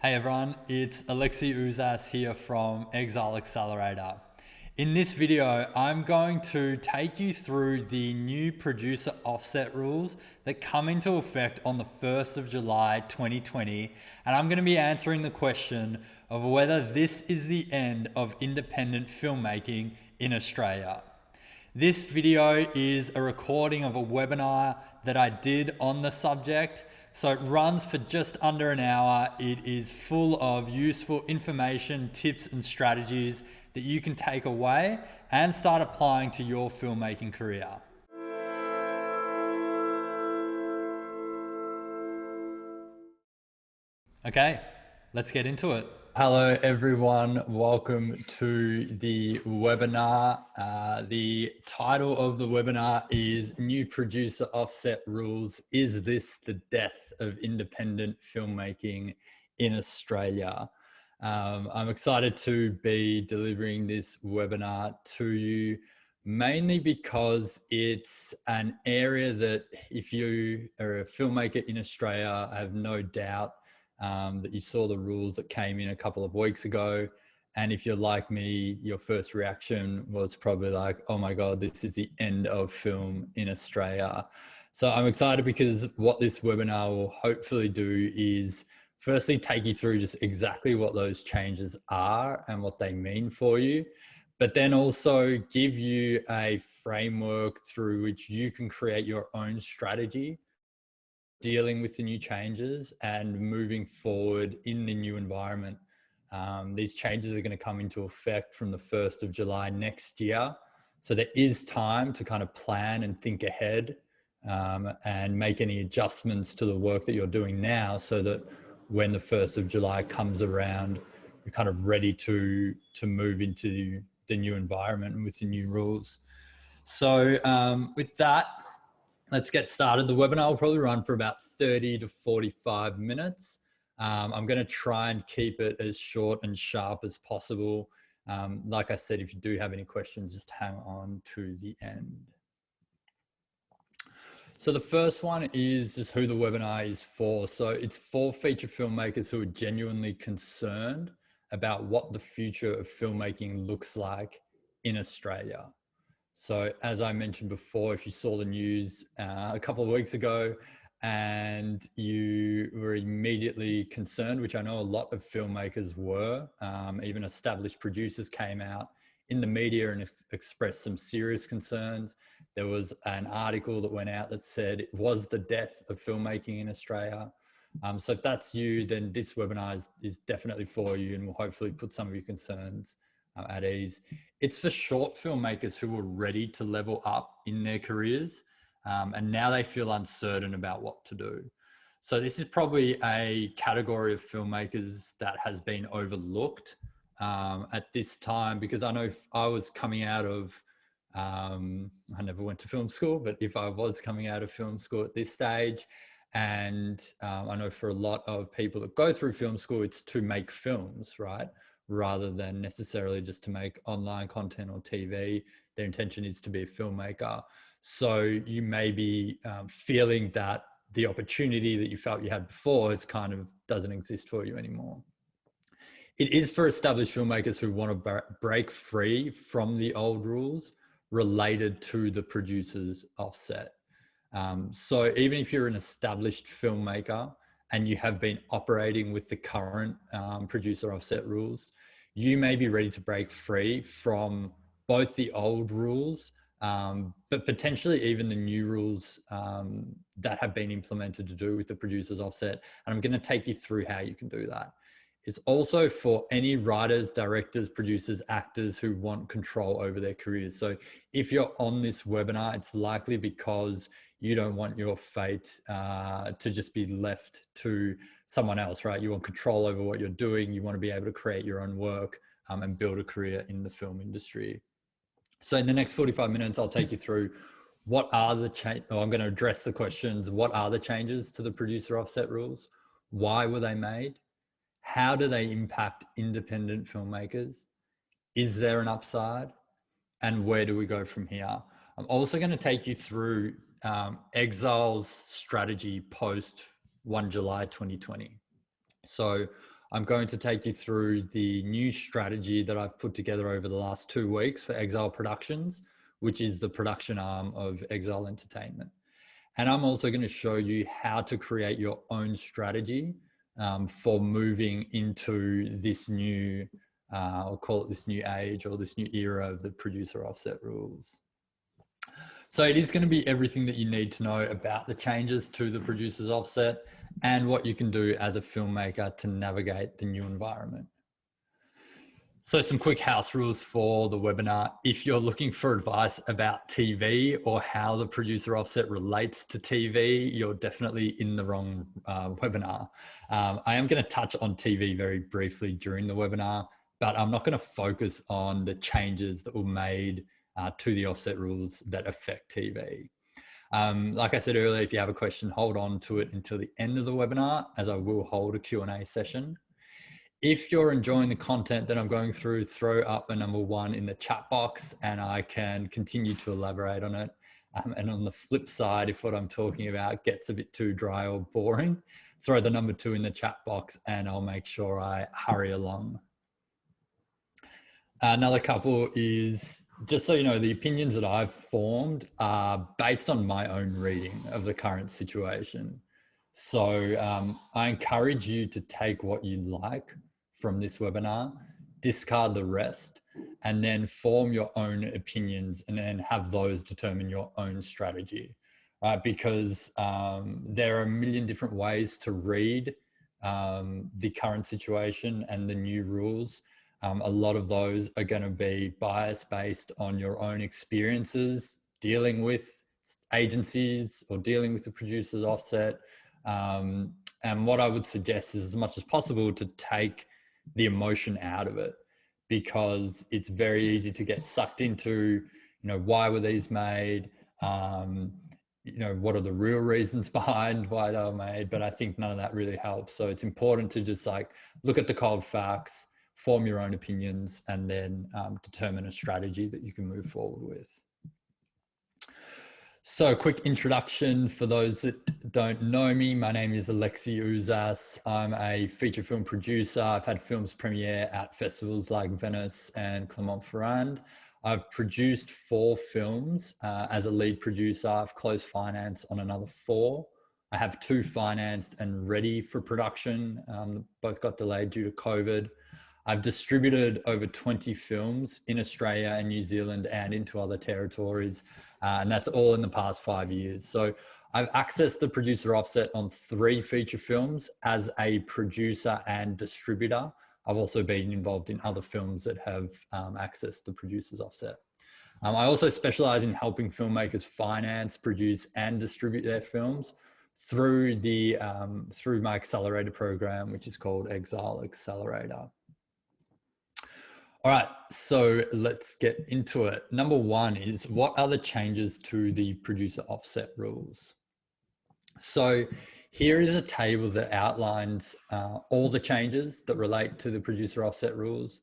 Hey everyone, it's Alexi Uzas here from Exile Accelerator. In this video, I'm going to take you through the new producer offset rules that come into effect on the 1st of July 2020, and I'm going to be answering the question of whether this is the end of independent filmmaking in Australia. This video is a recording of a webinar that I did on the subject. So it runs for just under an hour. It is full of useful information, tips, and strategies that you can take away and start applying to your filmmaking career. Okay, let's get into it. Hello everyone, welcome to the webinar. The title of the webinar is New Producer Offset Rules. Is this the death of independent filmmaking in Australia? I'm excited to be delivering this webinar to you, mainly because it's an area that if you are a filmmaker in Australia, I have no doubt that you saw the rules that came in a couple of weeks ago. And if you're like me, your first reaction was probably like, oh my God, this is the end of film in Australia. So I'm excited because what this webinar will hopefully do is firstly take you through just exactly what those changes are and what they mean for you, but then also give you a framework through which you can create your own strategy dealing with the new changes and moving forward in the new environment. These changes are going to come into effect from the 1st of July next year. So there is time to kind of plan and think ahead and make any adjustments to the work that you're doing now so that when the 1st of July comes around, you're kind of ready to move into the new environment and with the new rules. So with that, let's get started. The webinar will probably run for about 30 to 45 minutes. I'm going to try and keep it as short and sharp as possible. Like I said, if you do have any questions, just hang on to the end. So the first one is just who the webinar is for. So it's for feature filmmakers who are genuinely concerned about what the future of filmmaking looks like in Australia. So as I mentioned before, if you saw the news a couple of weeks ago and you were immediately concerned, which I know a lot of filmmakers were, even established producers came out in the media and expressed some serious concerns. There was an article that went out that said it was the death of filmmaking in Australia. So if that's you, then this webinar is definitely for you and will hopefully put some of your concerns at ease. It's for short filmmakers who are ready to level up in their careers and now they feel uncertain about what to do. So this is probably a category of filmmakers that has been overlooked at this time, because I know if I was coming out of, I never went to film school, but if I was coming out of film school at this stage, and I know for a lot of people that go through film school, it's to make films, right? Rather than necessarily just to make online content or TV. Their intention is to be a filmmaker. So you may be feeling that the opportunity that you felt you had before is kind of doesn't exist for you anymore. It is for established filmmakers who want to break free from the old rules related to the producer's offset. So even if you're an established filmmaker and you have been operating with the current producer offset rules, you may be ready to break free from both the old rules, but potentially even the new rules that have been implemented to do with the producer's offset. And I'm going to take you through how you can do that. It's also for any writers, directors, producers, actors who want control over their careers. So if you're on this webinar, it's likely because you don't want your fate to just be left to someone else, right? You want control over what you're doing. You want to be able to create your own work and build a career in the film industry. So in the next 45 minutes, I'll take you through what are the changes. I'm going to address the questions. What are the changes to the producer offset rules? Why were they made? How do they impact independent filmmakers? Is there an upside? And where do we go from here? I'm also going to take you through Exile's strategy post 1 July 2020. So I'm going to take you through the new strategy that I've put together over the last 2 weeks for Exile Productions, which is the production arm of Exile Entertainment. And I'm also going to show you how to create your own strategy for moving into this new, I'll call it this new age or this new era of the producer offset rules. So it is going to be everything that you need to know about the changes to the producer's offset and what you can do as a filmmaker to navigate the new environment. So some quick house rules for the webinar. If you're looking for advice about TV or how the producer offset relates to TV, you're definitely in the wrong webinar. I am going to touch on TV very briefly during the webinar, but I'm not going to focus on the changes that were made to the offset rules that affect TV. Like I said earlier, if you have a question, hold on to it until the end of the webinar, as I will hold a Q&A session. If you're enjoying the content that I'm going through, throw up a number 1 in the chat box and I can continue to elaborate on it. And on the flip side, if what I'm talking about gets a bit too dry or boring, throw the number 2 in the chat box and I'll make sure I hurry along. Another couple is, just so you know, the opinions that I've formed are based on my own reading of the current situation. So I encourage you to take what you like from this webinar, discard the rest, and then form your own opinions and then have those determine your own strategy, right? Because there are a million different ways to read the current situation and the new rules. A lot of those are going to be biased based on your own experiences dealing with agencies or dealing with the producer's offset. And what I would suggest is, as much as possible, to take the emotion out of it, because it's very easy to get sucked into, why were these made? What are the real reasons behind why they were made? But I think none of that really helps. So it's important to just look at the cold facts, form your own opinions, and then determine a strategy that you can move forward with. So, quick introduction for those that don't know me. My name is Alexi Uzas. I'm a feature film producer. I've had films premiere at festivals like Venice and Clermont-Ferrand. I've produced 4 films as a lead producer. I've closed finance on another 4. I have 2 financed and ready for production. Both got delayed due to COVID. I've distributed over 20 films in Australia and New Zealand and into other territories. And that's all in the past 5 years. So I've accessed the producer offset on 3 feature films as a producer and distributor. I've also been involved in other films that have accessed the producer's offset. I also specialize in helping filmmakers finance, produce, and distribute their films through my accelerator program, which is called Exile Accelerator. All right, so let's get into it. Number 1 is, what are the changes to the producer offset rules? So here is a table that outlines all the changes that relate to the producer offset rules,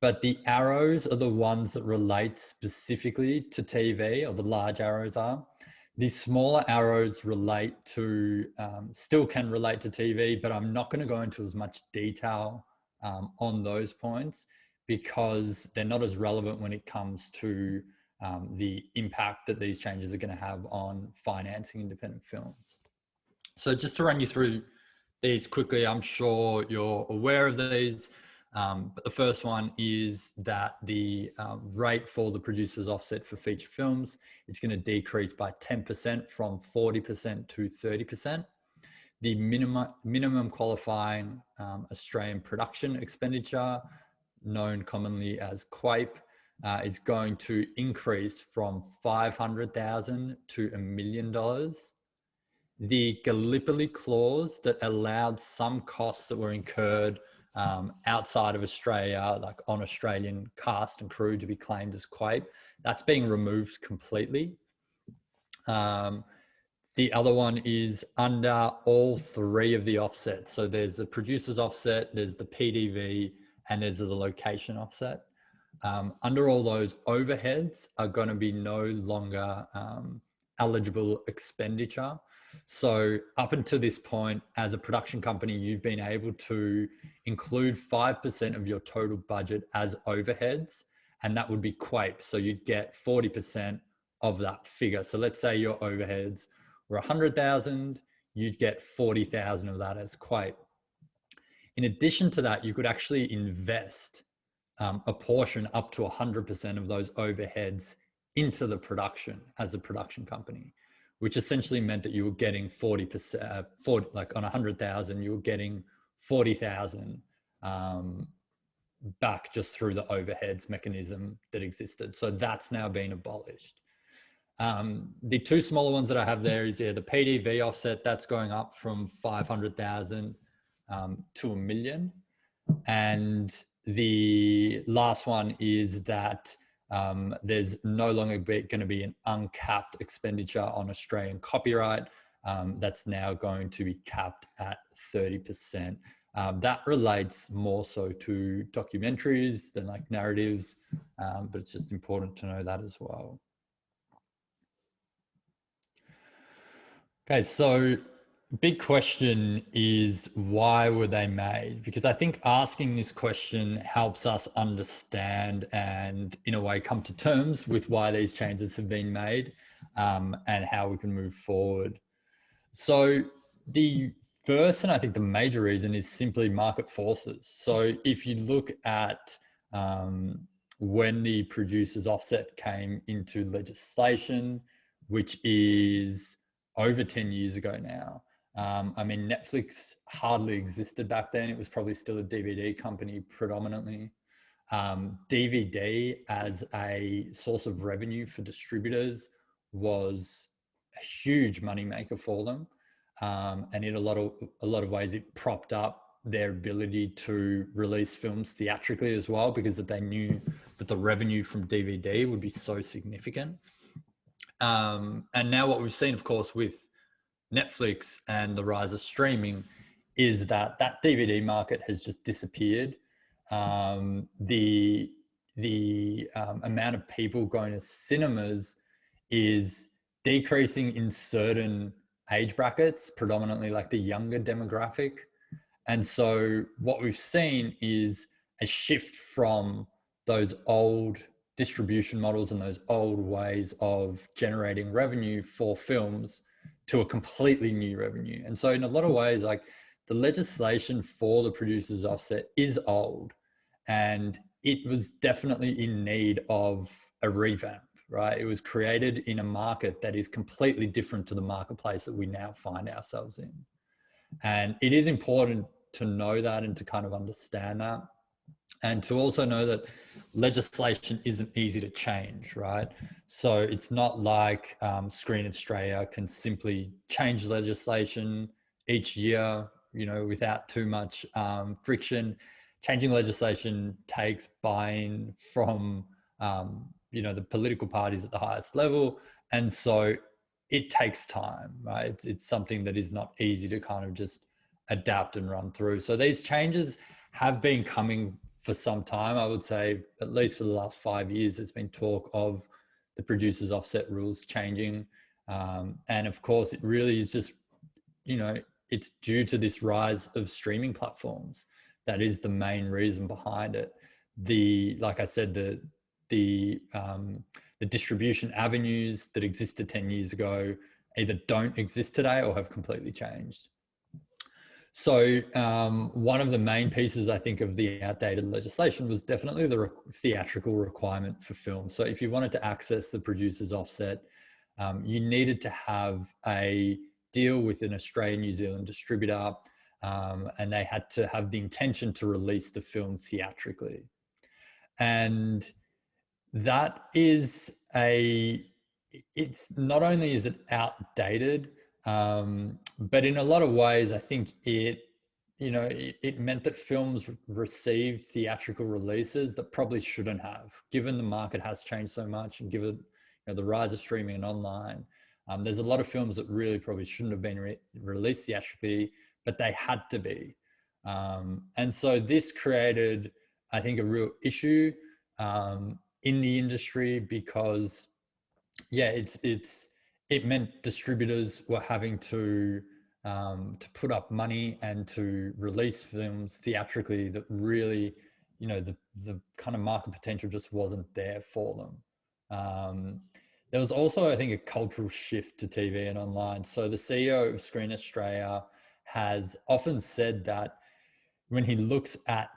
but the arrows are the ones that relate specifically to TV, or the large arrows are. The smaller arrows relate to, still can relate to TV, but I'm not going to go into as much detail on those points, because they're not as relevant when it comes to the impact that these changes are going to have on financing independent films. So just to run you through these quickly, I'm sure you're aware of these, but the first one is that the rate for the producer's offset for feature films is going to decrease by 10% from 40% to 30%. The minimum qualifying Australian production expenditure, known commonly as QAPE, is going to increase from $500,000 to $1 million. The Gallipoli clause that allowed some costs that were incurred outside of Australia, like on Australian cast and crew, to be claimed as QAPE, that's being removed completely. The other one is under all 3 of the offsets. So there's the producer's offset, there's the PDV, and there's the location offset. Under all those, overheads are going to be no longer eligible expenditure. So up until this point, as a production company, you've been able to include 5% of your total budget as overheads, and that would be QAPE. So you'd get 40% of that figure. So let's say your overheads were 100,000, you'd get 40,000 of that as QAPE. In addition to that, you could actually invest a portion up to 100% of those overheads into the production as a production company, which essentially meant that you were getting 40%, like on 100,000, you were getting 40,000 back just through the overheads mechanism that existed. So that's now been abolished. The two smaller ones that I have there is the PDV offset, that's going up from 500,000 to $1 million. And the last one is that there's no longer going to be an uncapped expenditure on Australian copyright. That's now going to be capped at 30%. That relates more so to documentaries than like narratives, but it's just important to know that as well. Okay, so big question is, why were they made? Because I think asking this question helps us understand and in a way come to terms with why these changes have been made, and how we can move forward. So the first, and I think the major reason, is simply market forces. So if you look at when the producers offset came into legislation, which is over 10 years ago now. I mean, Netflix hardly existed back then. It was probably still a DVD company predominantly. DVD as a source of revenue for distributors was a huge moneymaker for them. And in a lot of ways, it propped up their ability to release films theatrically as well, because that they knew that the revenue from DVD would be so significant. And now what we've seen, of course, with Netflix and the rise of streaming is that that DVD market has just disappeared. The amount of people going to cinemas is decreasing in certain age brackets, predominantly like the younger demographic. And so what we've seen is a shift from those old distribution models and those old ways of generating revenue for films to a completely new revenue. And so in a lot of ways, like, the legislation for the producers offset is old, and it was definitely in need of a revamp, right? It was created in a market that is completely different to the marketplace that we now find ourselves in. And it is important to know that and to kind of understand that. And to also know that legislation isn't easy to change, right? So it's not like Screen Australia can simply change legislation each year, you know, without too much friction. Changing legislation takes buy-in from, you know, the political parties at the highest level. And so it takes time, right? It's something that is not easy to kind of just adapt and run through. So these changes have been coming for some time. I would say at least for the last 5 years, there's been talk of the producers offset rules changing. And of course, it really is just, you know, it's due to this rise of streaming platforms. That is the main reason behind it. Like I said, the distribution avenues that existed 10 years ago either don't exist today or have completely changed. So one of the main pieces, I think, of the outdated legislation was definitely the theatrical requirement for film. So if you wanted to access the producer's offset, you needed to have a deal with an Australian New Zealand distributor, and they had to have the intention to release the film theatrically. And that is it's not only is it outdated, but in a lot of ways, I think it meant that films received theatrical releases that probably shouldn't have, given the market has changed so much and given the rise of streaming and online. There's a lot of films that really probably shouldn't have been released theatrically, but they had to be. And so this created, I think, a real issue in the industry because, yeah, it meant distributors were having to put up money and to release films theatrically that really, the kind of market potential just wasn't there for them. There was also, I think, a cultural shift to TV and online. So the CEO of Screen Australia has often said that when he looks at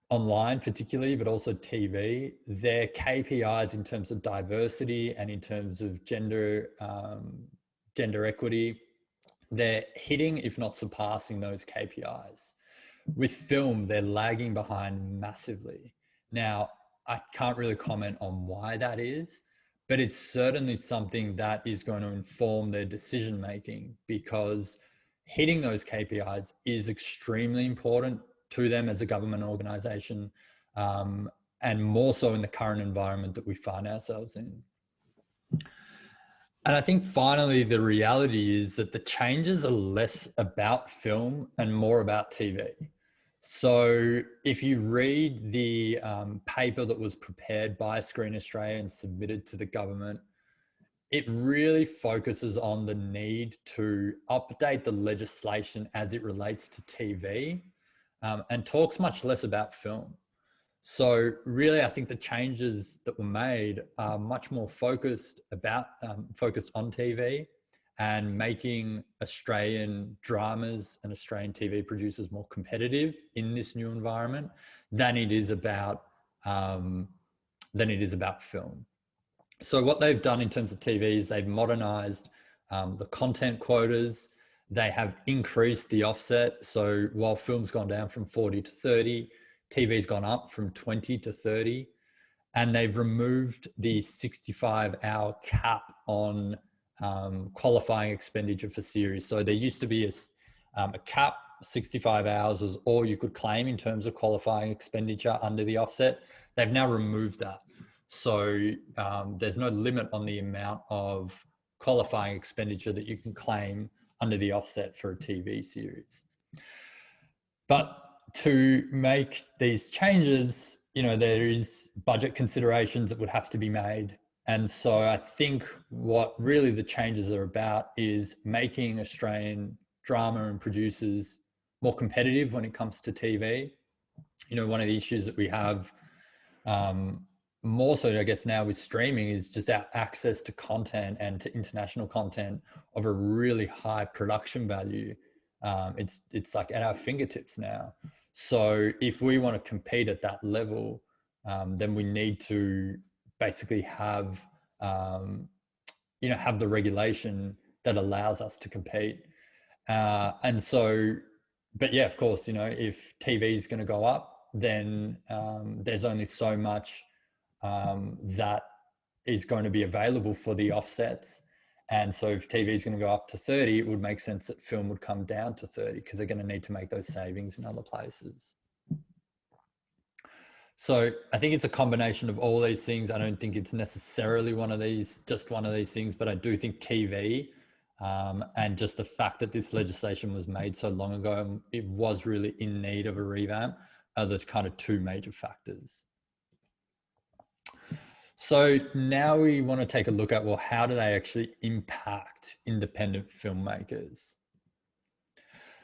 online particularly, but also TV, their KPIs in terms of diversity and in terms of gender equity, they're hitting, if not surpassing, those KPIs. With film, they're lagging behind massively. Now, I can't really comment on why that is, but it's certainly something that is going to inform their decision making, because hitting those KPIs is extremely important to them as a government organization, and more so in the current environment that we find ourselves in. And I think finally, the reality is that the changes are less about film and more about TV. So if you read the paper that was prepared by Screen Australia and submitted to the government, it really focuses on the need to update the legislation as it relates to TV, and talks much less about film. So really, I think the changes that were made are much more focused on TV and making Australian dramas and Australian TV producers more competitive in this new environment than it is about film. So what they've done in terms of TV is they've modernized the content quotas. They have increased the offset. So while film's gone down from 40 to 30, TV's gone up from 20 to 30. And they've removed the 65-hour cap on qualifying expenditure for series. So there used to be a cap. 65 hours was all you could claim in terms of qualifying expenditure under the offset. They've now removed that. So there's no limit on the amount of qualifying expenditure that you can claim under the offset for a TV series. But to make these changes, there is budget considerations that would have to be made. And so I think what really the changes are about is making Australian drama and producers more competitive when it comes to TV. One of the issues that we have, more so I guess now with streaming, is just our access to content and to international content of a really high production value. It's like at our fingertips now. So if we want to compete at that level, then we need to basically have the regulation that allows us to compete. And so, but yeah, of course, if TV is going to go up, then there's only so much that is going to be available for the offsets. And so if TV is going to go up to 30, it would make sense that film would come down to 30 because they're going to need to make those savings in other places. So I think it's a combination of all these things. I don't think it's necessarily just one of these things, but I do think TV and just the fact that this legislation was made so long ago, and it was really in need of a revamp, are the kind of two major factors. So now we want to take a look at, well, how do they actually impact independent filmmakers?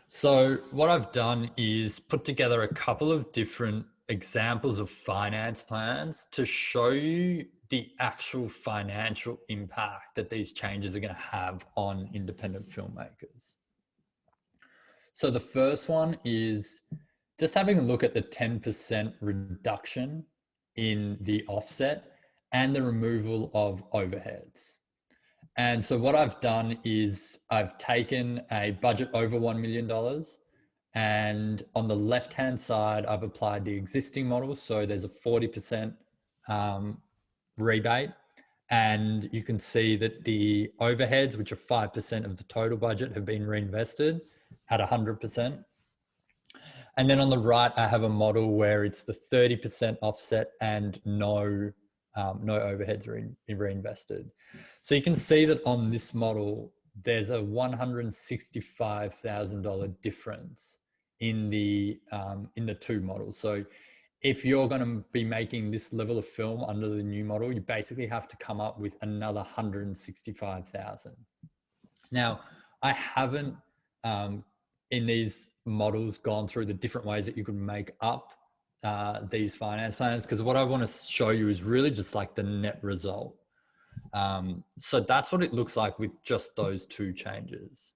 So what I've done is put together a couple of different examples of finance plans to show you the actual financial impact that these changes are going to have on independent filmmakers. So the first one is just having a look at the 10% reduction in the offset and the removal of overheads. And so what I've done is I've taken a budget over $1 million, and on the left-hand side, I've applied the existing model. So there's a 40% rebate, and you can see that the overheads, which are 5% of the total budget, have been reinvested at 100%. And then on the right, I have a model where it's the 30% offset and no overheads are reinvested. So you can see that on this model, there's a $165,000 difference in the two models. So if you're going to be making this level of film under the new model, you basically have to come up with another $165,000. Now, I haven't, in these models, gone through the different ways that you could make up these finance plans, because what I want to show you is really just like the net result. So that's what it looks like with just those two changes.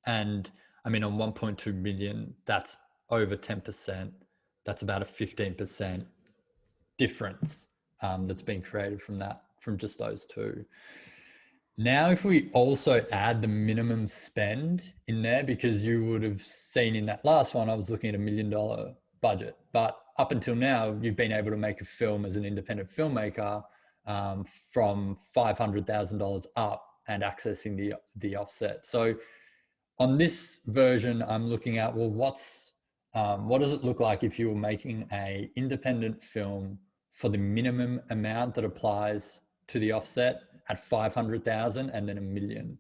And I mean, on 1.2 million, that's over 10%. That's about a 15% difference that's been created from that, from just those two. Now, if we also add the minimum spend in there, because you would have seen in that last one, I was looking at $1 million budget, but up until now, you've been able to make a film as an independent filmmaker from $500,000 up and accessing the offset. So on this version, I'm looking at, well, what does it look like if you were making a independent film for the minimum amount that applies to the offset at 500,000 and then $1 million.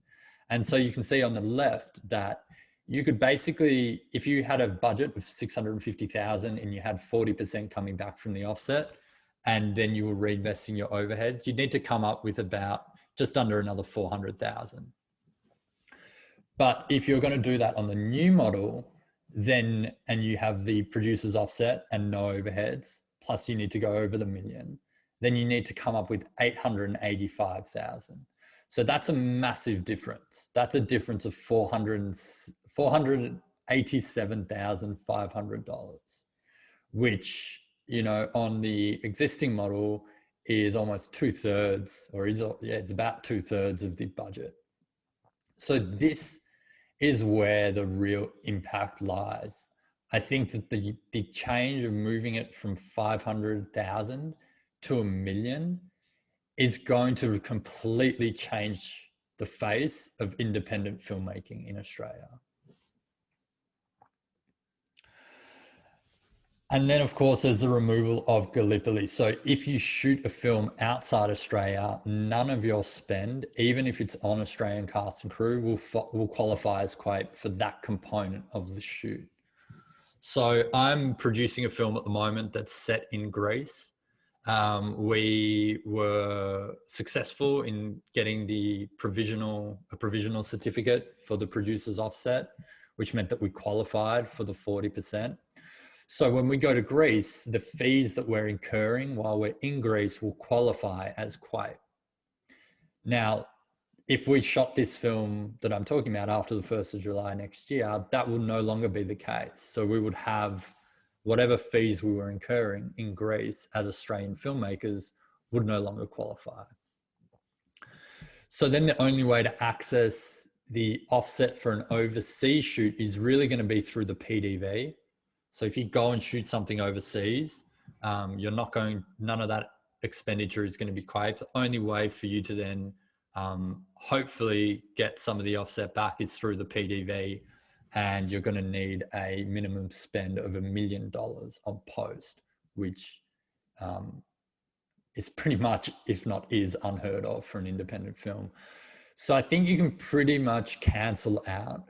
And so you can see on the left that you could basically, if you had a budget of 650,000 and you had 40% coming back from the offset, and then you were reinvesting your overheads, you'd need to come up with about just under another 400,000. But if you're going to do that on the new model, then, and you have the producer's offset and no overheads, plus you need to go over the $1 million, then you need to come up with 885,000. So that's a massive difference. That's a difference of $487,500, which, you know, on the existing model is almost 2/3, or it's about 2/3 of the budget. So this is where the real impact lies. I think that the change of moving it from 500,000 to $1 million is going to completely change the face of independent filmmaking in Australia. And then, of course, there's the removal of Gallipoli. So if you shoot a film outside Australia, none of your spend, even if it's on Australian cast and crew, will qualify as QAPE for that component of the shoot. So I'm producing a film at the moment that's set in Greece. We were successful in getting a provisional certificate for the producer's offset, which meant that we qualified for the 40%. So when we go to Greece, the fees that we're incurring while we're in Greece will qualify as QAPE. Now, if we shot this film that I'm talking about after the 1st of July next year, that will no longer be the case. So we would have whatever fees we were incurring in Greece as Australian filmmakers would no longer qualify. So then the only way to access the offset for an overseas shoot is really going to be through the PDV. So if you go and shoot something overseas, none of that expenditure is going to be QAPE. The only way for you to then hopefully get some of the offset back is through the PDV, and you're going to need a minimum spend of $1 million on post, which is pretty much, if not is, unheard of for an independent film. So I think you can pretty much cancel out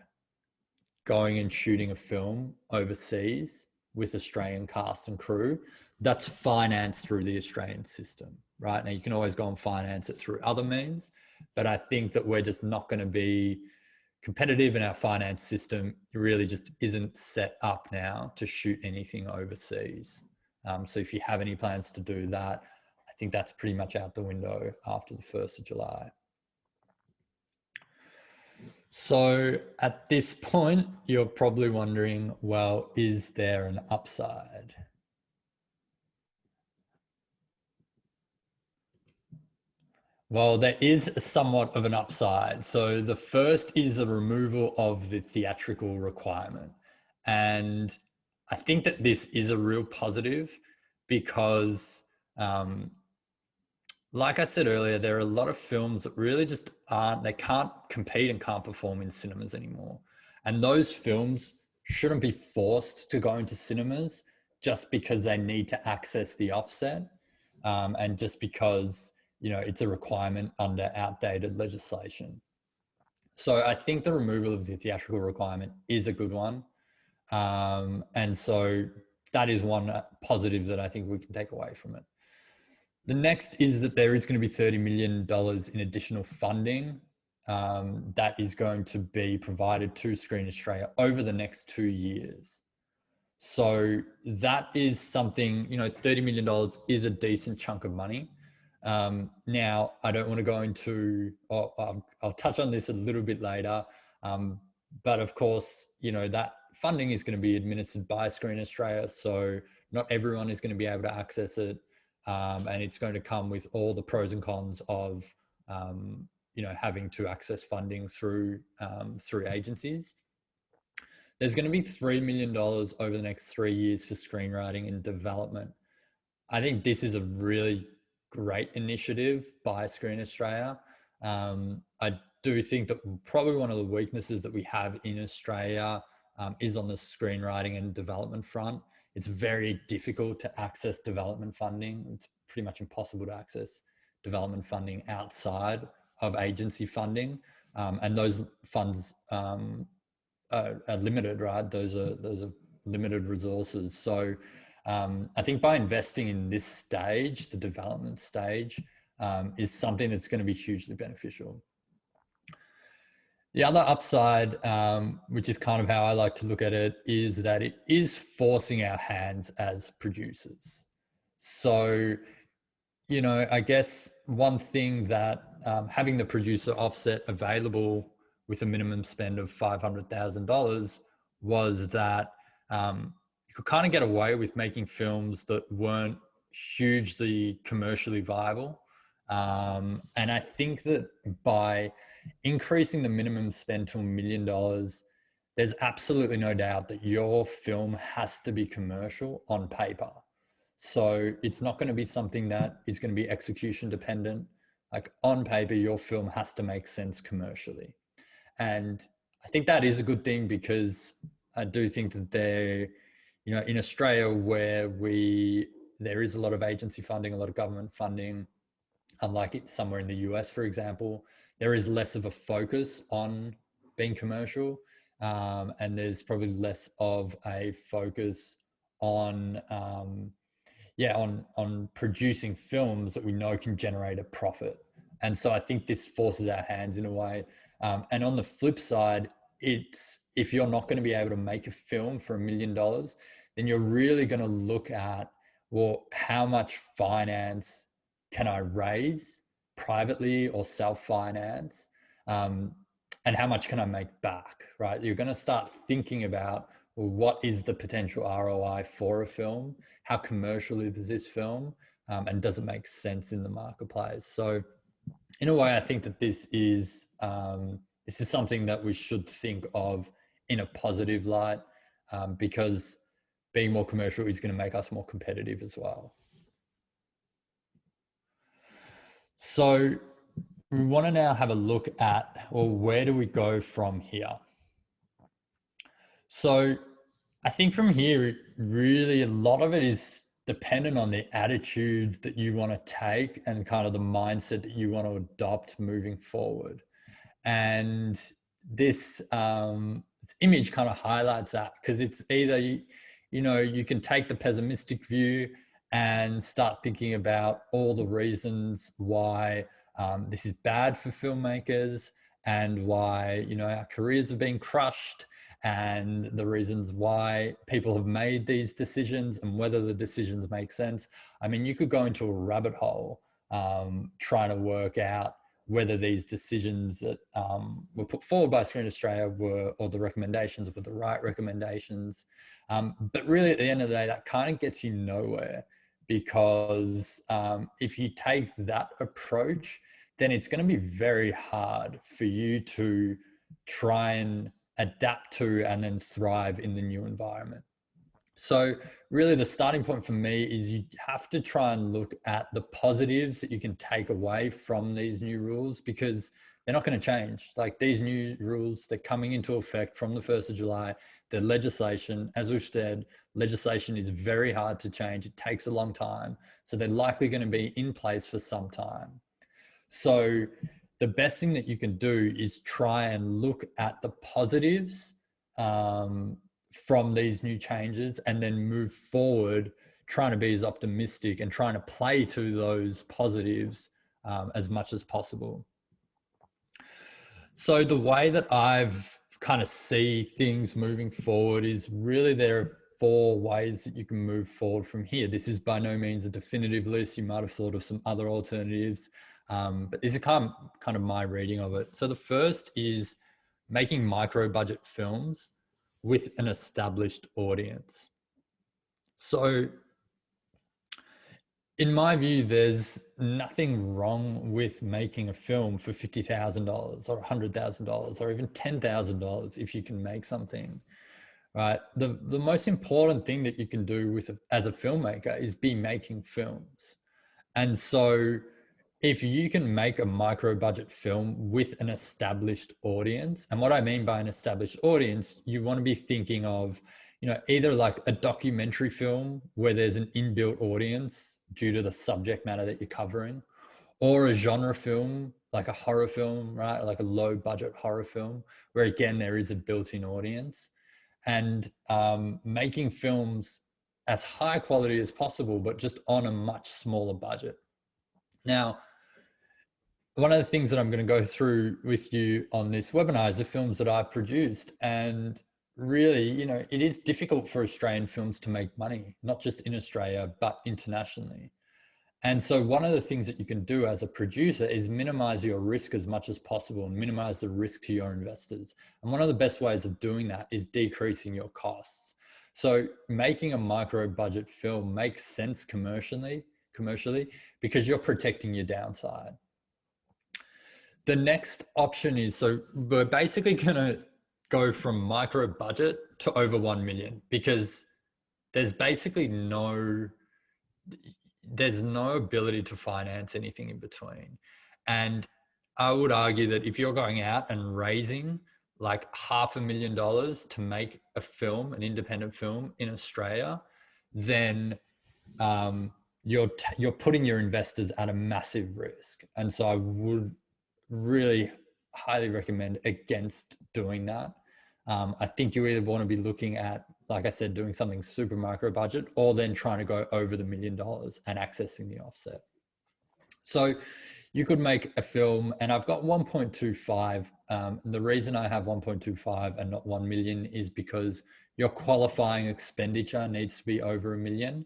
going and shooting a film overseas with Australian cast and crew that's financed through the Australian system, right? Now you can always go and finance it through other means, but I think that we're just not going to be competitive, in our finance system really just isn't set up now to shoot anything overseas. So if you have any plans to do that, I think that's pretty much out the window after the 1st of July. So at this point, you're probably wondering, well, is there an upside? Well, there is somewhat of an upside. So the first is the removal of the theatrical requirement. And I think that this is a real positive because, like I said earlier, there are a lot of films that really just they can't compete and can't perform in cinemas anymore. And those films shouldn't be forced to go into cinemas just because they need to access the offset and just because, you know, it's a requirement under outdated legislation. So I think the removal of the theatrical requirement is a good one. And so that is one positive that I think we can take away from it. The next is that there is going to be $30 million in additional funding that is going to be provided to Screen Australia over the next 2 years. So that is something, you know, $30 million is a decent chunk of money. Now, I don't want to go into, I'll touch on this a little bit later, but of course, you know, that funding is going to be administered by Screen Australia, so not everyone is going to be able to access it, and it's going to come with all the pros and cons of, you know, having to access funding through agencies. There's going to be $3 million over the next 3 years for screenwriting and development. I think this is a really great initiative by Screen Australia. I do think that probably one of the weaknesses that we have in Australia is on the screenwriting and development front. It's very difficult to access development funding. It's pretty much impossible to access development funding outside of agency funding. And those funds are limited, right? Those are limited resources. So I think by investing in this stage, the development stage, is something that's going to be hugely beneficial. The other upside, which is kind of how I like to look at it, is that it is forcing our hands as producers. So, you know, I guess one thing that having the producer offset available with a minimum spend of $500,000 was that you could kind of get away with making films that weren't hugely commercially viable. And I think that by increasing the minimum spend to $1 million, there's absolutely no doubt that your film has to be commercial on paper. So it's not going to be something that is going to be execution dependent. Like on paper, your film has to make sense commercially. And I think that is a good thing, because I do think that there, you know, in Australia where there is a lot of agency funding, a lot of government funding, unlike it somewhere in the US, for example, there is less of a focus on being commercial. And there's probably less of a focus on, on producing films that we know can generate a profit. And so I think this forces our hands in a way. And on the flip side, it's, if you're not going to be able to make a film for $1 million, then you're really going to look at, well, how much finance can I raise privately or self-finance? And how much can I make back, right? You're going to start thinking about, well, what is the potential ROI for a film? How commercial is this film? And does it make sense in the marketplace? So in a way, I think that this is something that we should think of in a positive light, because being more commercial is going to make us more competitive as well. So we want to now have a look at, well, where do we go from here? So I think from here, really a lot of it is dependent on the attitude that you want to take and kind of the mindset that you want to adopt moving forward. And this image kind of highlights that, because it's either, you know, you can take the pessimistic view and start thinking about all the reasons why this is bad for filmmakers, and why, you know, our careers have been crushed, and the reasons why people have made these decisions and whether the decisions make sense. I mean, you could go into a rabbit hole trying to work out whether these decisions that were put forward by Screen Australia or the recommendations were the right recommendations. But really at the end of the day, that kind of gets you nowhere, because if you take that approach, then it's going to be very hard for you to try and adapt to and then thrive in the new environment. So really the starting point for me is you have to try and look at the positives that you can take away from these new rules, because they're not going to change. Like, these new rules, they're coming into effect from the 1st of July. They're legislation. As we've said, legislation is very hard to change. It takes a long time. So they're likely going to be in place for some time. So the best thing that you can do is try and look at the positives from these new changes, and then move forward trying to be as optimistic and trying to play to those positives as much as possible. So the way that I've kind of see things moving forward is really there are four ways that you can move forward from here. This is by no means a definitive list. You might have thought of some other alternatives, but these are kind of my reading of it. So the first is making micro budget films with an established audience. So in my view, there's nothing wrong with making a film for $50,000 or $100,000 or even $10,000 if you can make something, right? The most important thing that you can do as a filmmaker is be making films. And so if you can make a micro budget film with an established audience, and what I mean by an established audience, you want to be thinking of, either like a documentary film where there's an inbuilt audience due to the subject matter that you're covering, or a genre film, like a horror film, right? Like a low budget horror film, where again, there is a built-in audience, and making films as high quality as possible, but just on a much smaller budget. Now, one of the things that I'm going to go through with you on this webinar is the films that I've produced. And really, it is difficult for Australian films to make money, not just in Australia, but internationally. And so one of the things that you can do as a producer is minimize your risk as much as possible and minimize the risk to your investors. And one of the best ways of doing that is decreasing your costs. So making a micro budget film makes sense commercially, because you're protecting your downside. The next option is, so we're basically going to go from micro budget to over 1 million, because there's basically there's no ability to finance anything in between. And I would argue that if you're going out and raising like $500,000 to make a film, an independent film in Australia, then you're putting your investors at a massive risk. And so I would really highly recommend against doing that. I think you either want to be looking at, like I said, doing something super micro budget, or then trying to go over the $1 million and accessing the offset. So you could make a film, and I've got 1.25. And the reason I have 1.25 and not 1 million is because your qualifying expenditure needs to be over $1 million.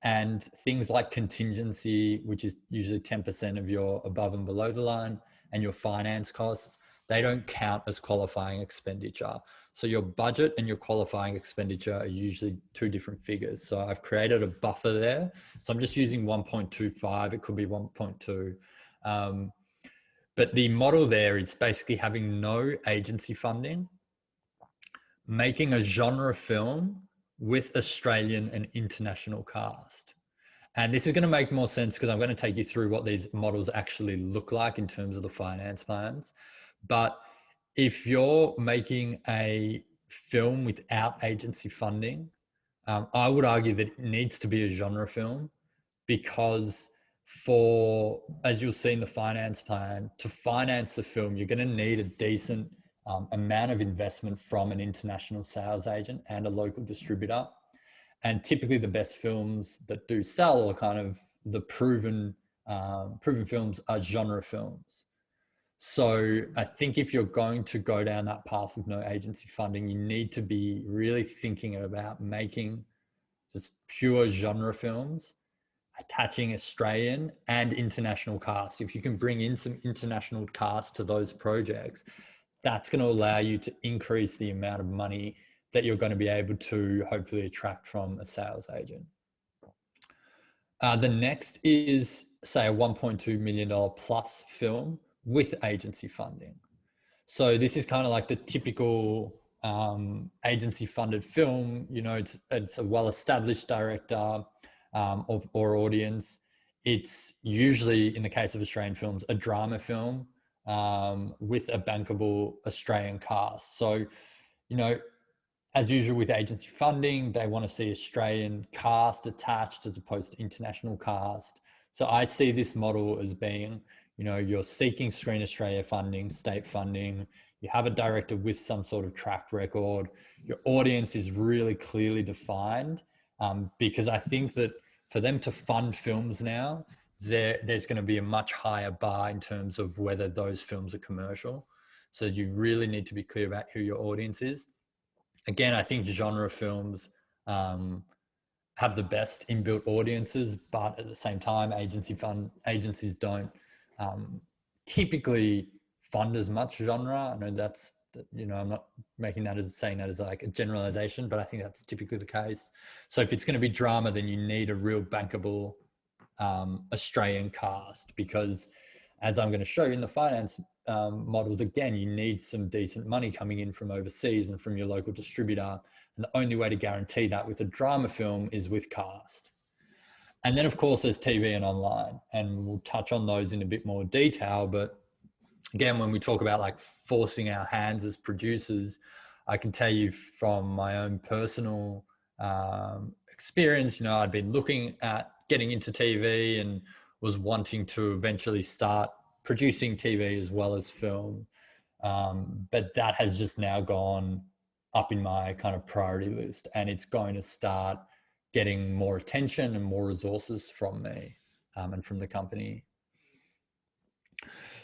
And things like contingency, which is usually 10% of your above and below the line, and your finance costs, they don't count as qualifying expenditure. So your budget and your qualifying expenditure are usually two different figures. So I've created a buffer there. So I'm just using 1.25. It could be 1.2. But the model there is basically having no agency funding, making a genre film with Australian and international cast. And this is going to make more sense because I'm going to take you through what these models actually look like in terms of the finance plans. But if you're making a film without agency funding, I would argue that it needs to be a genre film, because as you'll see in the finance plan, to finance the film, you're going to need a decent amount of investment from an international sales agent and a local distributor. And typically the best films that do sell, or kind of the proven films, are genre films. So I think if you're going to go down that path with no agency funding, you need to be really thinking about making just pure genre films, attaching Australian and international cast. If you can bring in some international cast to those projects, that's going to allow you to increase the amount of money that you're going to be able to hopefully attract from a sales agent. The next is, say, a $1.2 million plus film with agency funding. So this is kind of like the typical agency funded film. It's a well-established director or audience. It's usually, in the case of Australian films, a drama film with a bankable Australian cast. So, as usual with agency funding, they want to see Australian cast attached as opposed to international cast. So I see this model as being, you're seeking Screen Australia funding, state funding, you have a director with some sort of track record, your audience is really clearly defined, because I think that for them to fund films now, there's going to be a much higher bar in terms of whether those films are commercial. So you really need to be clear about who your audience is. Again, I think genre films have the best inbuilt audiences, but at the same time, agencies don't typically fund as much genre. I know that's, I'm not making that as saying that as like a generalization, but I think that's typically the case. So if it's going to be drama, then you need a real bankable Australian cast, because as I'm going to show you in the finance models, again, you need some decent money coming in from overseas and from your local distributor. And the only way to guarantee that with a drama film is with cast. And then, of course, there's TV and online, and we'll touch on those in a bit more detail. But again, when we talk about like forcing our hands as producers, I can tell you from my own personal experience, I'd been looking at getting into TV and was wanting to eventually start producing TV as well as film. But that has just now gone up in my kind of priority list, and it's going to start getting more attention and more resources from me and from the company.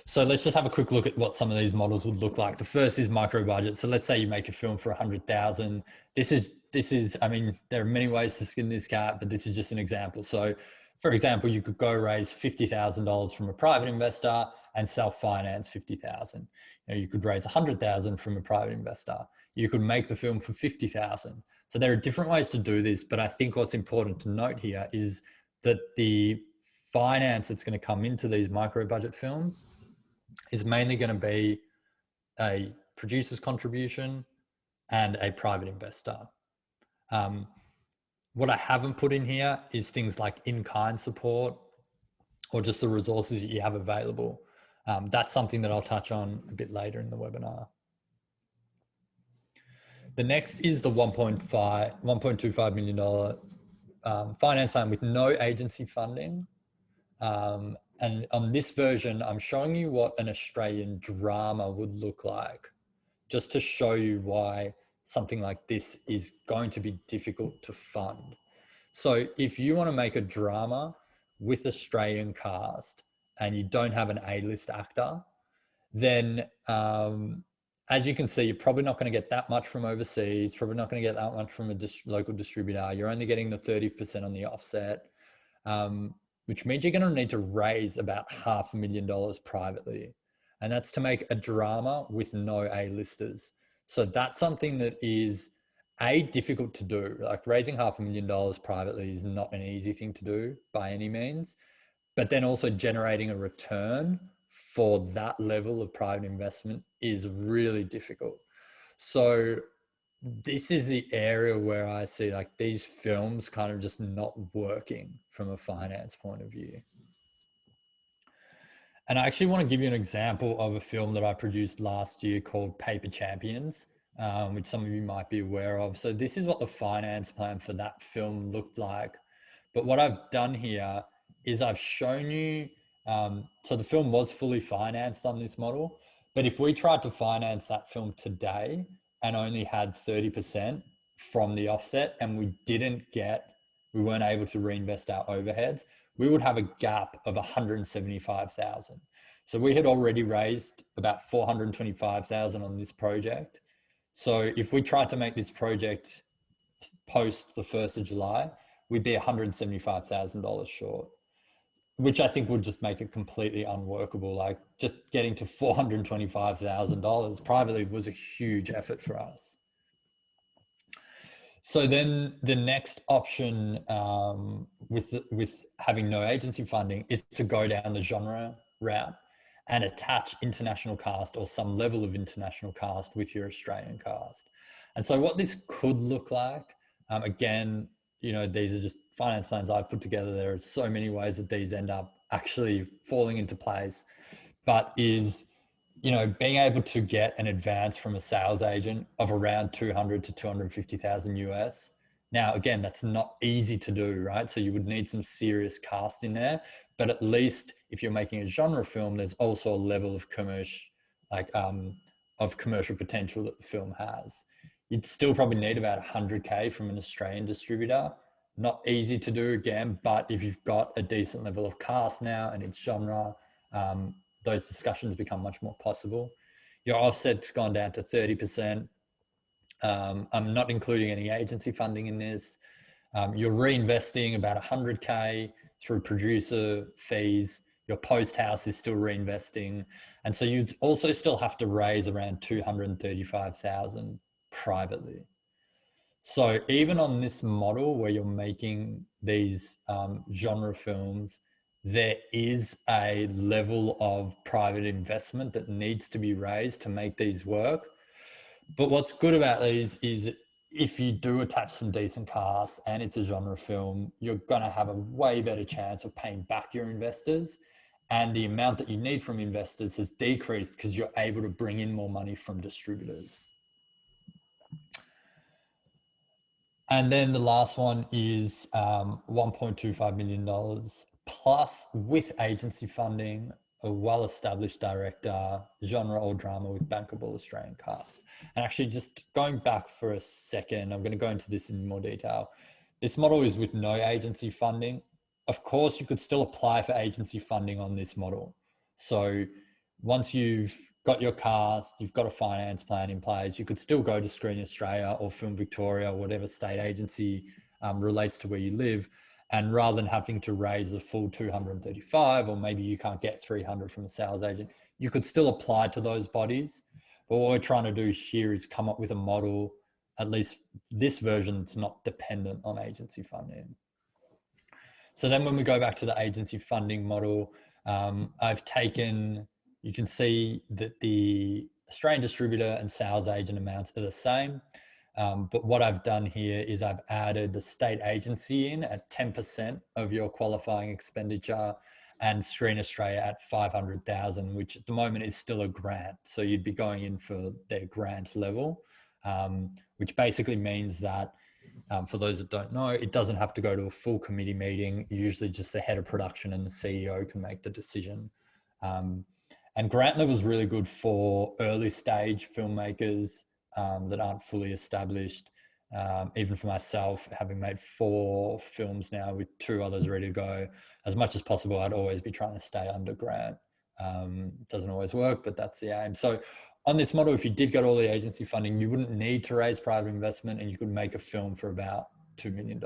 So let's just have a quick look at what some of these models would look like. The first is Microbudget. So let's say you make a film for 100,000. This is, I mean, there are many ways to skin this cat, but this is just an example. So for example, you could go raise $50,000 from a private investor and self-finance 50,000. You could raise 100,000 from a private investor. You could make the film for 50,000. So there are different ways to do this, but I think what's important to note here is that the finance that's going to come into these micro-budget films is mainly going to be a producer's contribution and a private investor. What I haven't put in here is things like in-kind support or just the resources that you have available. That's something that I'll touch on a bit later in the webinar. The next is the $1.25 million finance plan with no agency funding. And on this version, I'm showing you what an Australian drama would look like, just to show you why something like this is going to be difficult to fund. So if you want to make a drama with Australian cast and you don't have an A-list actor, then as you can see, you're probably not going to get that much from overseas, probably not going to get that much from a local distributor. You're only getting the 30% on the offset, which means you're going to need to raise about $500,000 privately. And that's to make a drama with no A-listers. So that's something that is difficult to do. Like raising $500,000 privately is not an easy thing to do by any means, but then also generating a return for that level of private investment is really difficult. So this is the area where I see like these films kind of just not working from a finance point of view. And I actually want to give you an example of a film that I produced last year called Paper Champions, which some of you might be aware of. So this is what the finance plan for that film looked like. But what I've done here is I've shown you, so the film was fully financed on this model, but if we tried to finance that film today and only had 30% from the offset and we weren't able to reinvest our overheads, we would have a gap of 175,000. So we had already raised about 425,000 on this project. So if we tried to make this project post the 1st of July, we'd be $175,000 short, which I think would just make it completely unworkable. Like just getting to $425,000 privately was a huge effort for us. So then the next option with having no agency funding is to go down the genre route and attach international cast or some level of international cast with your Australian cast. And so what this could look like, again, these are just finance plans I've put together. There are so many ways that these end up actually falling into place, but is, being able to get an advance from a sales agent of around 200 to 250,000 US. Now, again, that's not easy to do, right? So you would need some serious cast in there, but at least if you're making a genre film, there's also a level of commercial potential that the film has. You'd still probably need about 100K from an Australian distributor. Not easy to do again, but if you've got a decent level of cast now and it's genre, those discussions become much more possible. Your offset's gone down to 30%. I'm not including any agency funding in this. You're reinvesting about 100K through producer fees. Your post house is still reinvesting. And so you'd also still have to raise around 235,000 privately. So even on this model where you're making these genre films, there is a level of private investment that needs to be raised to make these work. But what's good about these is if you do attach some decent cast and it's a genre film, you're going to have a way better chance of paying back your investors. And the amount that you need from investors has decreased because you're able to bring in more money from distributors. And then the last one is $1.25 million plus with agency funding, a well-established director, genre or drama with bankable Australian cast. And actually just going back for a second, I'm going to go into this in more detail. This model is with no agency funding. Of course, you could still apply for agency funding on this model. So once you've got your cast, you've got a finance plan in place, you could still go to Screen Australia or Film Victoria, or whatever state agency relates to where you live. And rather than having to raise the full 235, or maybe you can't get 300 from a sales agent, you could still apply to those bodies. But what we're trying to do here is come up with a model, at least this version, that's not dependent on agency funding. So then when we go back to the agency funding model, I've taken, you can see that the Australian distributor and sales agent amounts are the same. But what I've done here is I've added the state agency in at 10% of your qualifying expenditure, and Screen Australia at 500,000, which at the moment is still a grant. So you'd be going in for their grant level, which basically means that for those that don't know, it doesn't have to go to a full committee meeting. Usually just the head of production and the CEO can make the decision. And grant level is really good for early stage filmmakers that aren't fully established. Even for myself, having made 4 films now with 2 others ready to go, as much as possible, I'd always be trying to stay under grant. Doesn't always work, but that's the aim. So on this model, if you did get all the agency funding, you wouldn't need to raise private investment and you could make a film for about $2 million.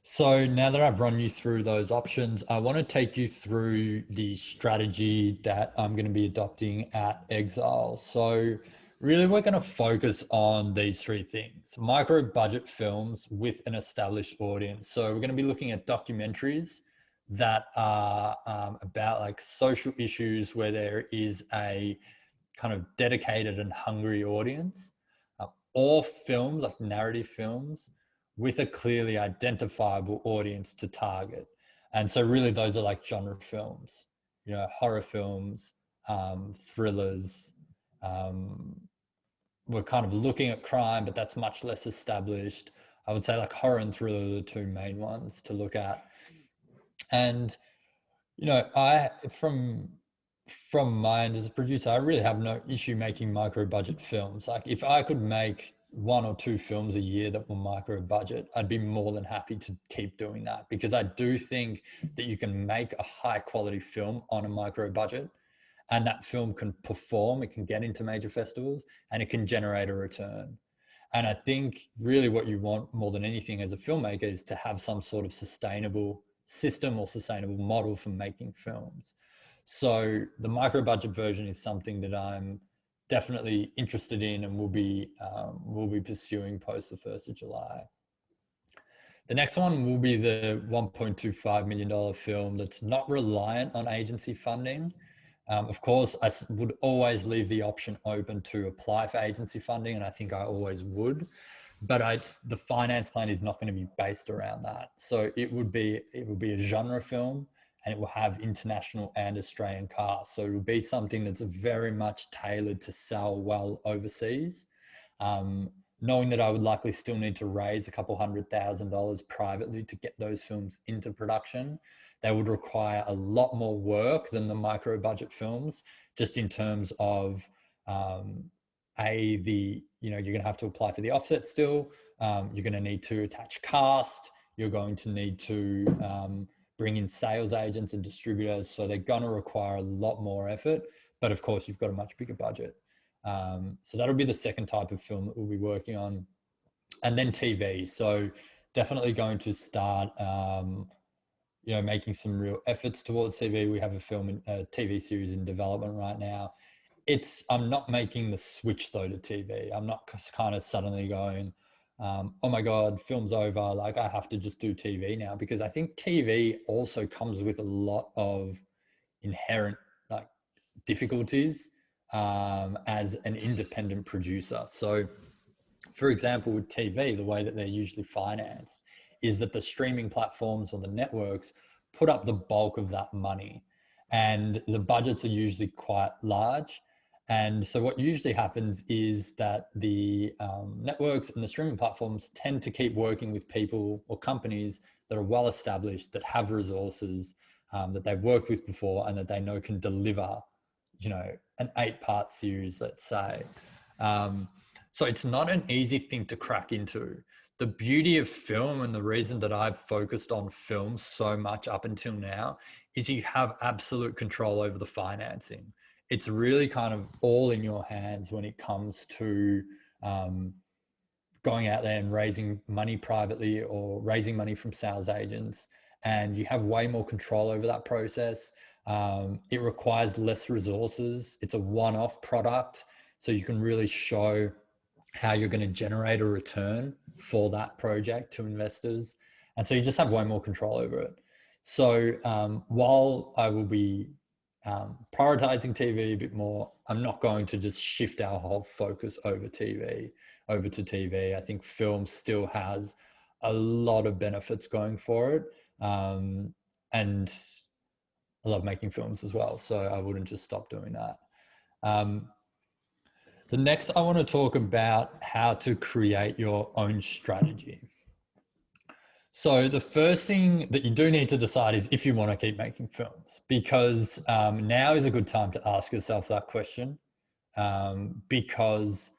So now that I've run you through those options, I want to take you through the strategy that I'm going to be adopting at Exile. So really, we're going to focus on these 3 things: micro budget films with an established audience. So we're going to be looking at documentaries that are about like social issues where there is a kind of dedicated and hungry audience, or films like narrative films with a clearly identifiable audience to target. And so really those are like genre films, you know, horror films, thrillers. We're kind of looking at crime, but that's much less established. I would say like horror and thriller are the 2 main ones to look at. And, you know, from my end as a producer, I really have no issue making micro budget films. Like if I could make 1 or 2 films a year that were micro budget, I'd be more than happy to keep doing that, because I do think that you can make a high quality film on a micro budget, and that film can perform, it can get into major festivals, and it can generate a return. And I think really what you want more than anything as a filmmaker is to have some sort of sustainable system or sustainable model for making films. So the micro budget version is something that I'm definitely interested in and will be pursuing post the 1st of July. The next one will be the $1.25 million film that's not reliant on agency funding. Of course, I would always leave the option open to apply for agency funding, and I think I always would. But the finance plan is not going to be based around that. So it would be a genre film, and it will have international and Australian cast. So it will be something that's very much tailored to sell well overseas. Knowing that I would likely still need to raise a couple $100,000 privately to get those films into production, they would require a lot more work than the micro budget films, just in terms of you're going to have to apply for the offset still. You're going to need to attach cast. You're going to need to bring in sales agents and distributors. So they're going to require a lot more effort. But of course, you've got a much bigger budget. So that'll be the second type of film that we'll be working on. And then TV. So definitely going to start, making some real efforts towards TV. We have a TV series in development right now. I'm not making the switch though to TV. I'm not kind of suddenly going, oh my God, film's over. Like I have to just do TV now, because I think TV also comes with a lot of inherent like difficulties as an independent producer. So for example, with TV, the way that they're usually financed is that the streaming platforms or the networks put up the bulk of that money, and the budgets are usually quite large. And so what usually happens is that the networks and the streaming platforms tend to keep working with people or companies that are well established, that have resources, that they've worked with before, and that they know can deliver, an 8-part series, let's say. So it's not an easy thing to crack into. The beauty of film, and the reason that I've focused on film so much up until now, is you have absolute control over the financing. It's really kind of all in your hands when it comes to going out there and raising money privately or raising money from sales agents. And you have way more control over that process. It requires less resources. It's a one-off product. So you can really show how you're going to generate a return for that project to investors. And so you just have way more control over it. So while I will be prioritizing TV a bit more, I'm not going to just shift our whole focus over to TV. I think film still has a lot of benefits going for it. And I love making films as well. So I wouldn't just stop doing that. So next, I want to talk about how to create your own strategy. So the first thing that you do need to decide is if you want to keep making films, because now is a good time to ask yourself that question, because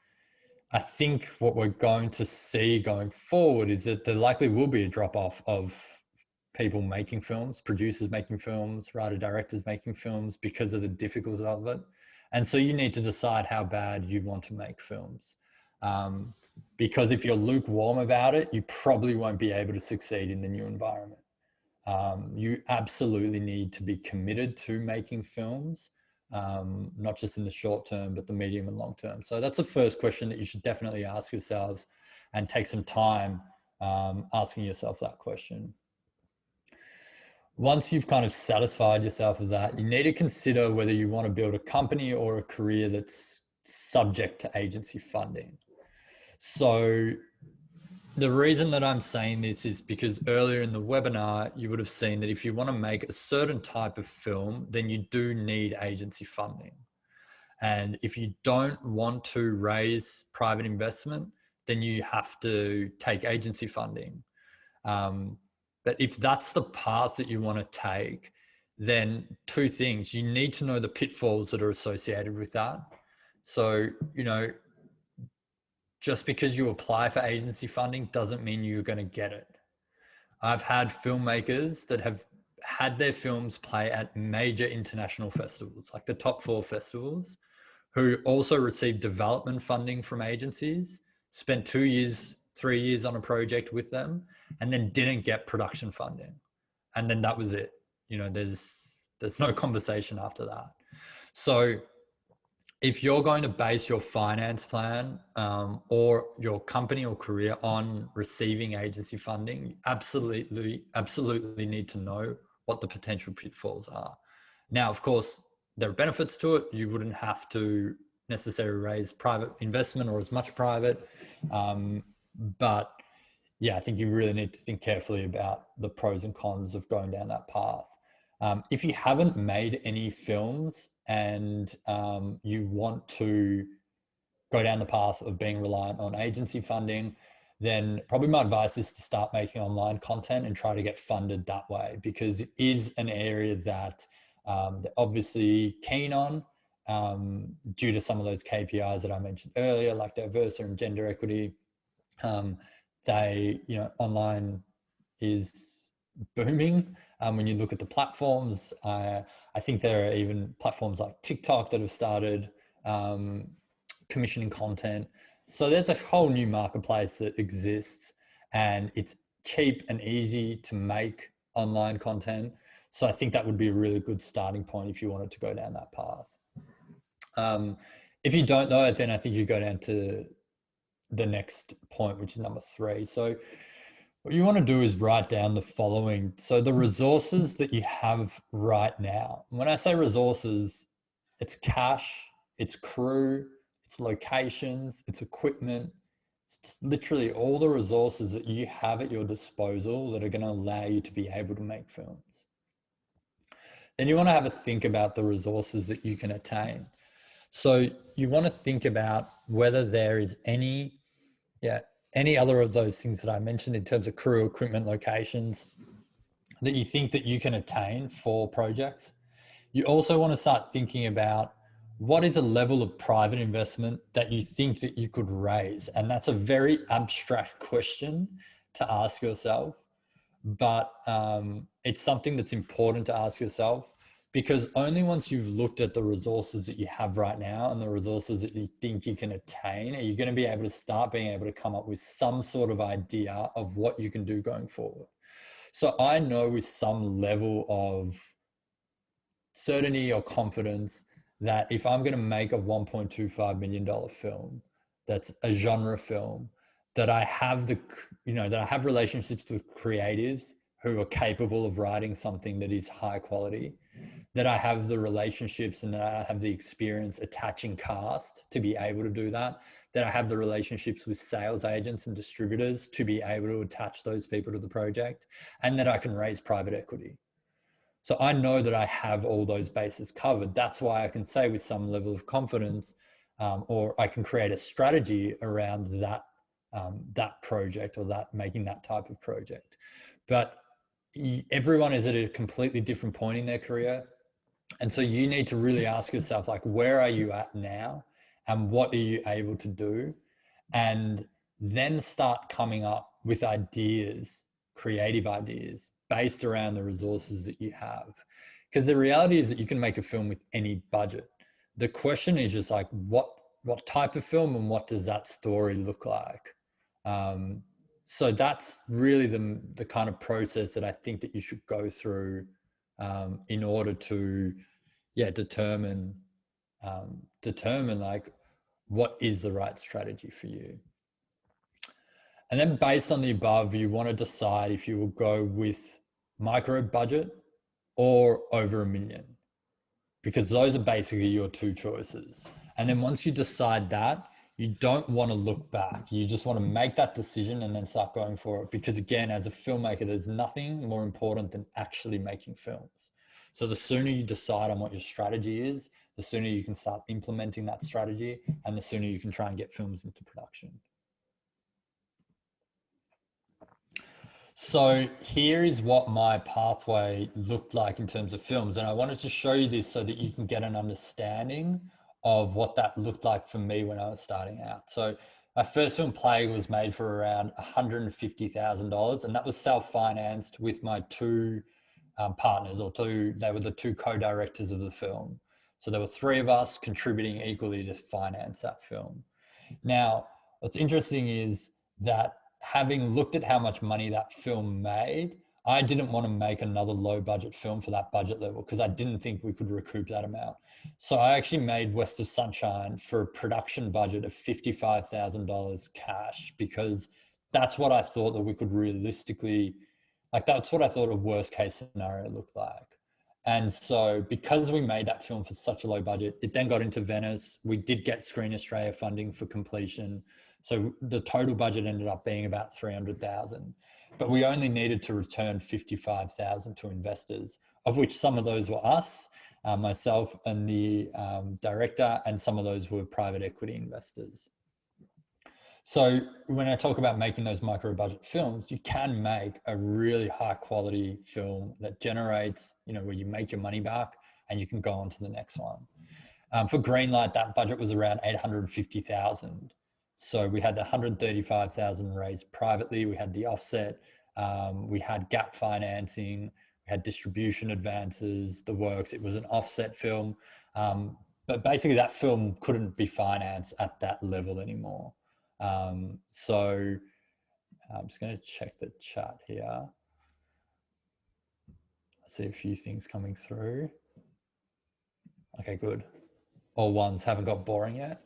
I think what we're going to see going forward is that there likely will be a drop-off of people making films, producers making films, writer-directors making films, because of the difficulties of it. And so you need to decide how bad you want to make films. Because if you're lukewarm about it, you probably won't be able to succeed in the new environment. You absolutely need to be committed to making films, not just in the short term, but the medium and long term. So that's the first question that you should definitely ask yourselves, and take some time asking yourself that question. Once you've kind of satisfied yourself with that, you need to consider whether you want to build a company or a career that's subject to agency funding. So the reason that I'm saying this is because earlier in the webinar, you would have seen that if you want to make a certain type of film, then you do need agency funding. And if you don't want to raise private investment, then you have to take agency funding. But if that's the path that you want to take, then two things: you need to know the pitfalls that are associated with that. So, just because you apply for agency funding doesn't mean you're going to get it. I've had filmmakers that have had their films play at major international festivals, like the top 4 festivals, who also received development funding from agencies, spent 2 years, 3 years on a project with them, and then didn't get production funding. And then that was it. There's no conversation after that. So if you're going to base your finance plan or your company or career on receiving agency funding, you absolutely need to know what the potential pitfalls are. Now, of course, there are benefits to it. You wouldn't have to necessarily raise private investment or as much private. But yeah, I think you really need to think carefully about the pros and cons of going down that path. If you haven't made any films and you want to go down the path of being reliant on agency funding, then probably my advice is to start making online content and try to get funded that way, because it is an area that they're obviously keen on due to some of those KPIs that I mentioned earlier, like diversity and gender equity. Online is booming. When you look at the platforms, I think there are even platforms like TikTok that have started commissioning content. So there's a whole new marketplace that exists, and it's cheap and easy to make online content. So I think that would be a really good starting point if you wanted to go down that path. If you don't know it, then I think you go down to the next point, which is number 3. So what you want to do is write down the following. So the resources that you have right now. When I say resources, it's cash, it's crew, it's locations, it's equipment. It's just literally all the resources that you have at your disposal that are going to allow you to be able to make films. Then you want to have a think about the resources that you can attain. So you want to think about whether there is any other of those things that I mentioned in terms of crew, equipment, locations that you think that you can attain for projects. You also want to start thinking about what is a level of private investment that you think that you could raise. And that's a very abstract question to ask yourself, but it's something that's important to ask yourself, because only once you've looked at the resources that you have right now and the resources that you think you can attain, are you going to be able to start being able to come up with some sort of idea of what you can do going forward. So I know with some level of certainty or confidence that if I'm going to make a $1.25 million film, that's a genre film, that I have that I have relationships with creatives who are capable of writing something that is high quality, that I have the relationships and that I have the experience attaching cast to be able to do that I have the relationships with sales agents and distributors to be able to attach those people to the project, and that I can raise private equity. So I know that I have all those bases covered. That's why I can say with some level of confidence, or I can create a strategy around that project, or that making that type of project. But everyone is at a completely different point in their career. And so you need to really ask yourself, like, where are you at now and what are you able to do? And then start coming up with ideas, creative ideas based around the resources that you have. Because the reality is that you can make a film with any budget. The question is just like, what type of film and what does that story look like? So that's really the kind of process that I think that you should go through in order to determine like what is the right strategy for you. And then based on the above, you want to decide if you will go with micro budget or over $1 million, because those are basically your two choices. And then once you decide that, you don't want to look back. You just want to make that decision and then start going for it. Because again, as a filmmaker, there's nothing more important than actually making films. So the sooner you decide on what your strategy is, the sooner you can start implementing that strategy, and the sooner you can try and get films into production. So here is what my pathway looked like in terms of films. And I wanted to show you this so that you can get an understanding of what that looked like for me when I was starting out. So my first film, Plague, was made for around $150,000, and that was self-financed with my two partners, they were the two co-directors of the film. So there were 3 of us contributing equally to finance that film. Now, what's interesting is that having looked at how much money that film made, I didn't want to make another low budget film for that budget level because I didn't think we could recoup that amount. So I actually made West of Sunshine for a production budget of $55,000 cash, because that's what I thought that we could realistically, like, that's what I thought a worst case scenario looked like. And so because we made that film for such a low budget, it then got into Venice. We did get Screen Australia funding for completion. So the total budget ended up being about 300,000, but we only needed to return 55,000 to investors, of which some of those were us, myself and the director, and some of those were private equity investors. So when I talk about making those micro budget films, you can make a really high quality film that generates, where you make your money back and you can go on to the next one. For Greenlight, that budget was around 850,000. So we had the 135,000 raised privately. We had the offset. We had gap financing. had distribution advances, the works. It was an offset film. But basically that film couldn't be financed at that level anymore. So I'm just going to check the chat here. I see a few things coming through. Okay, good. All ones haven't got boring yet.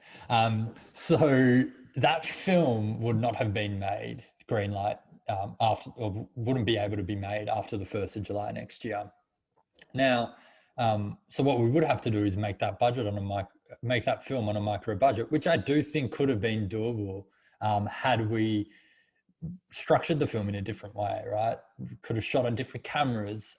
So that film would not have been made, greenlight, after, or wouldn't be able to be made after the 1st of July next year. Now, so what we would have to do is make that budget on make that film on a micro budget, which I do think could have been doable had we structured the film in a different way, right? We could have shot on different cameras.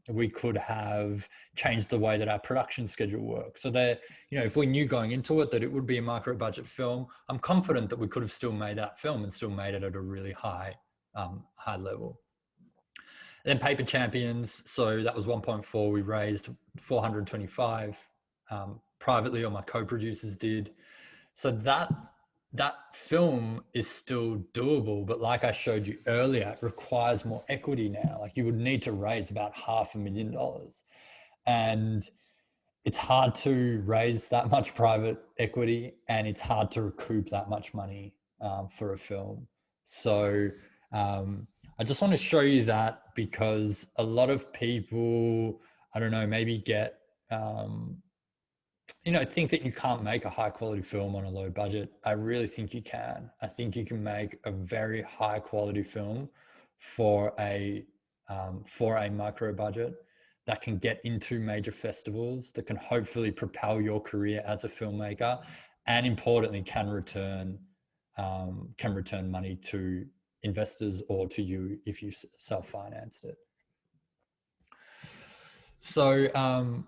We could have changed the way that our production schedule works. So that, if we knew going into it that it would be a micro budget film, I'm confident that we could have still made that film and still made it at a really high level. And then Paper Champions. So that was 1.4. We raised 425 privately, or my co-producers did. So that film is still doable, but like I showed you earlier, it requires more equity now. Like you would need to raise about $500,000, and it's hard to raise that much private equity, and it's hard to recoup that much money for a film. So I just want to show you that, because a lot of people, I don't know, maybe get think that you can't make a high quality film on a low budget. I really think you can. I think you can make a very high quality film for a micro budget that can get into major festivals, that can hopefully propel your career as a filmmaker, and importantly can return money to investors or to you if you self-financed it. So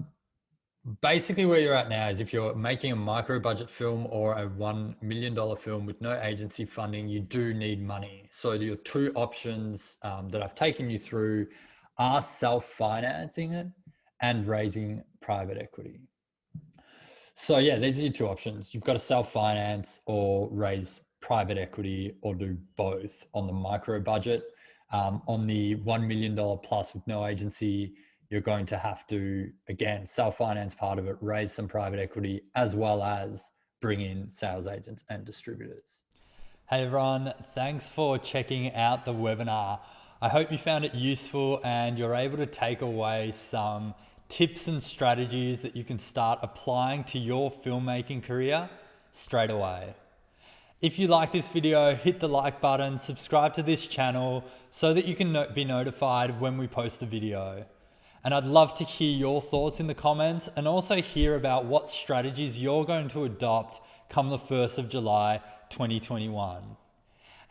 basically where you're at now is, if you're making a micro budget film or a $1 million film with no agency funding, you do need money. So your two options that I've taken you through are self-financing it and raising private equity. So yeah, these are your two options. You've got to self-finance or raise private equity, or do both on the micro budget. On the $1 million plus with no agency, you're going to have to, again, self-finance part of it, raise some private equity, as well as bring in sales agents and distributors. Hey everyone, thanks for checking out the webinar. I hope you found it useful and you're able to take away some tips and strategies that you can start applying to your filmmaking career straight away. If you like this video, hit the like button, subscribe to this channel so that you can be notified when we post a video. And I'd love to hear your thoughts in the comments, and also hear about what strategies you're going to adopt come the 1st of July, 2021.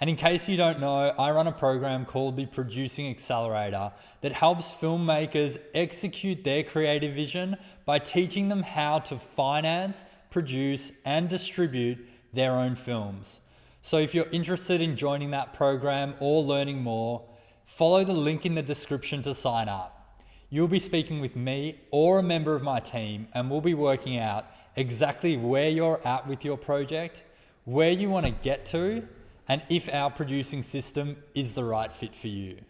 And in case you don't know, I run a program called the Producing Accelerator that helps filmmakers execute their creative vision by teaching them how to finance, produce, and distribute their own films. So if you're interested in joining that program or learning more, follow the link in the description to sign up. You'll be speaking with me or a member of my team, and we'll be working out exactly where you're at with your project, where you want to get to, and if our producing system is the right fit for you.